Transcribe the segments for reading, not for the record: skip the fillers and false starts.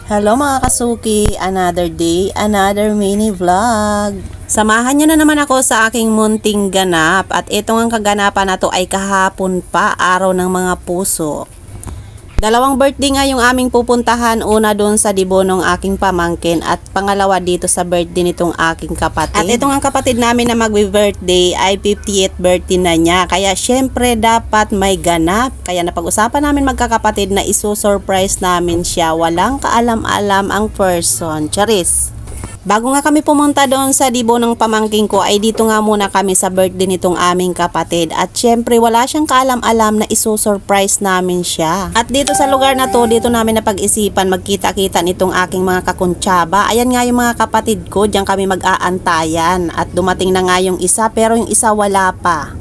Hello mga kasuki, another day, another mini vlog. Samahan nyo na naman ako sa aking munting ganap at itong ang kaganapan na to ay kahapon pa, araw ng mga puso. Dalawang birthday nga yung aming pupuntahan, una doon sa Dibo ng aking pamangkin at pangalawa dito sa birthday nitong aking kapatid. At itong ang kapatid namin na magbe-birthday ay 50th birthday na niya, kaya syempre dapat may ganap. Kaya napag-usapan namin magkakapatid na iso-surprise namin siya, walang kaalam-alam ang person. Charis! Bago nga kami pumunta doon sa Dibo ng pamangking ko ay dito nga muna kami sa birthday nitong aming kapatid at syempre wala siyang kaalam-alam na iso-surprise namin siya. At dito sa lugar na to, dito namin napag-isipan magkita-kita nitong aking mga kakuntsaba. Ayan nga yung mga kapatid ko, diyan kami mag-aantayan at dumating na nga yung isa pero yung isa wala pa.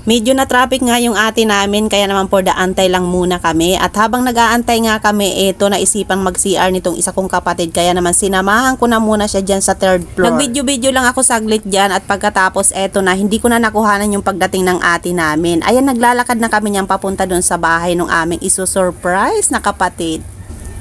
Medyo na traffic nga yung ate namin kaya naman for the antay lang muna kami at habang nag-aantay nga kami naisipang mag-CR nitong isa kong kapatid kaya naman sinamahan ko na muna siya dyan sa third floor. Nag-video lang ako saglit dyan at pagkatapos na hindi ko na nakuhanan yung pagdating ng ate namin. Ayan, naglalakad na kami niyang papunta dun sa bahay ng aming iso-surprise na kapatid.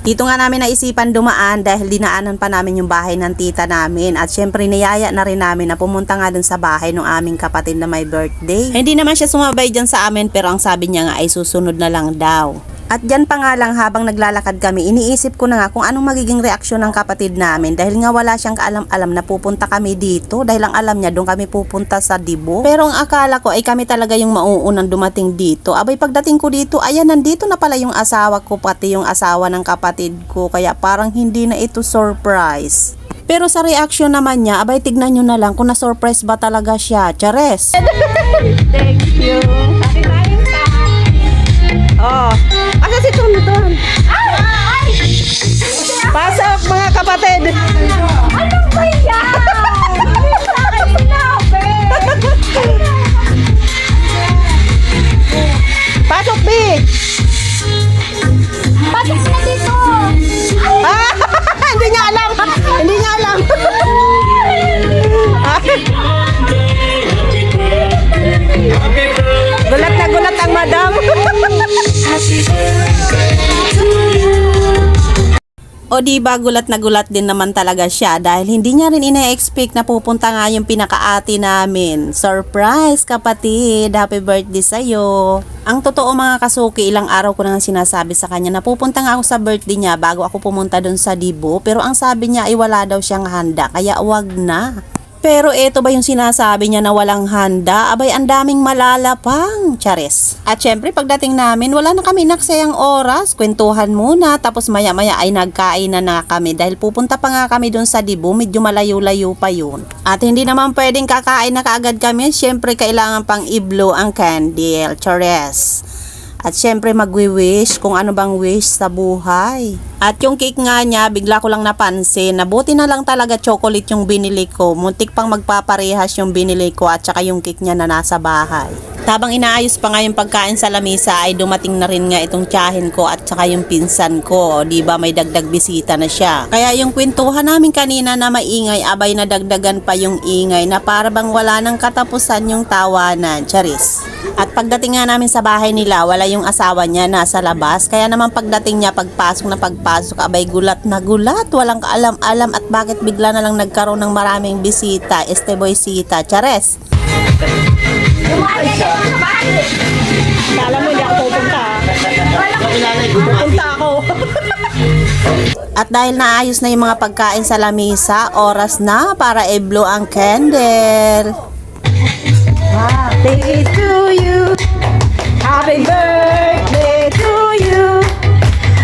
Dito nga namin naisipan dumaan dahil dinaanan pa namin yung bahay ng tita namin at syempre niyaya na rin namin na pumunta nga dun sa bahay ng aming kapatid na may birthday. Hindi naman siya sumabay dyan sa amin pero ang sabi niya nga ay susunod na lang daw. At dyan pa nga lang habang naglalakad kami, iniisip ko na nga kung anong magiging reaksyon ng kapatid namin dahil nga wala siyang kaalam-alam na pupunta kami dito dahil ang alam niya doon kami pupunta sa Dibo. Pero ang akala ko ay kami talaga yung mauunang dumating dito. Abay pagdating ko dito, ayan nandito na pala yung asawa ko pati yung asawa ng kapatid ko kaya parang hindi na ito surprise. Pero sa reaksyon naman niya, abay tignan nyo na lang kung na-surprise ba talaga siya. Chares! Thank you. Happy Valentine's. Oh, asa si Tonton? Pasok mga kapatid! Ano ba yan? Ano sa akin sinabi? Pasok, B! Pasok na dito. Ah, hindi niya alam! Hindi niya alam! Gulat na gulat ang madam! O diba gulat na gulat din naman talaga siya dahil hindi niya rin ina-expect na pupunta nga yung pinaka-ate namin. Surprise kapatid! Happy birthday sa'yo! Ang totoo mga kasuki, ilang araw ko na sinasabi sa kanya na pupunta nga ako sa birthday niya bago ako pumunta dun sa Dibo pero ang sabi niya ay wala daw siyang handa kaya wag na. Pero eto ba yung sinasabi niya na walang handa? Abay, ang daming malalapang, Charis. At syempre, pagdating namin, wala na kami naksayang oras. Kwentuhan muna, tapos maya-maya ay nagkain na kami. Dahil pupunta pa nga kami dun sa Dibo, medyo malayo-layo pa yun. At hindi naman pwedeng kakain na kaagad kami. Syempre, kailangan pang i-blow ang candle, Charis. At syempre magwi-wish kung ano bang wish sa buhay. At yung cake nga niya, bigla ko lang napansin na buti na lang talaga chocolate yung binili ko. Muntik pang magpaparehas yung binili ko at saka yung cake niya na nasa bahay. Habang inaayos pa nga yung pagkain sa lamesa ay dumating na rin nga itong tiyahin ko at saka yung pinsan ko. Diba may dagdag bisita na siya. Kaya yung kwentuhan namin kanina na maingay, abay na dagdagan pa yung ingay na para bang wala nang katapusan yung tawanan. Charis. At pagdating nga namin sa bahay nila, wala yung asawa niya nasa labas. Kaya naman pagdating niya, pagpasok, abay gulat na gulat. Walang kaalam-alam at bakit bigla na lang nagkaroon ng maraming bisita. Boysita. Chares. Kala mo hindi ako pupunta. Pupunta ako. At dahil naayos na yung mga pagkain sa lamesa, oras na para i-blow ang candle. Happy to you. Happy birthday to you.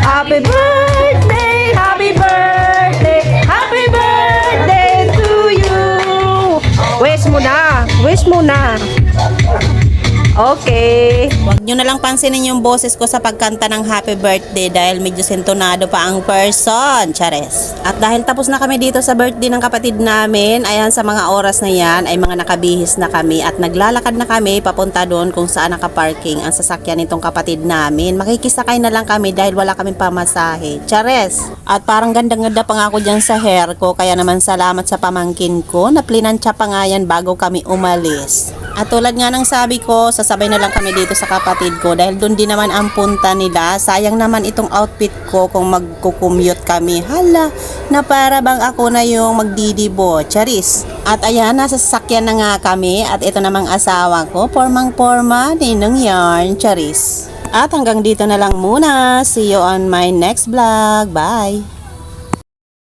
Happy birthday, happy birthday, happy birthday to you. Wish mo na. Wish mo na. Okay. Huwag nyo na lang pansinin yung boses ko sa pagkanta ng happy birthday dahil medyo sintonado pa ang person, Chares. At dahil tapos na kami dito sa birthday ng kapatid namin, ayan sa mga oras na yan ay mga nakabihis na kami at naglalakad na kami papunta doon kung saan nakaparking ang sasakyan nitong kapatid namin. Makikisakay na lang kami dahil wala kaming pamasahe, Chares. At parang gandang-ganda pa nga ako dyan sa hair ko kaya naman salamat sa pamangkin ko na plinansya pa nga yan bago kami umalis. At tulad nga ng sabi ko, sasabay na lang kami dito sa kapatid ko dahil doon din naman ang punta nila. Sayang naman itong outfit ko kung magkukumute kami. Hala, na para bang ako na yung magdidibo. Charis. At ayan, nasa sasakyan na nga kami at ito namang asawa ko. Pormang-porma, ninong yarn. Charis. At hanggang dito na lang muna. See you on my next vlog. Bye!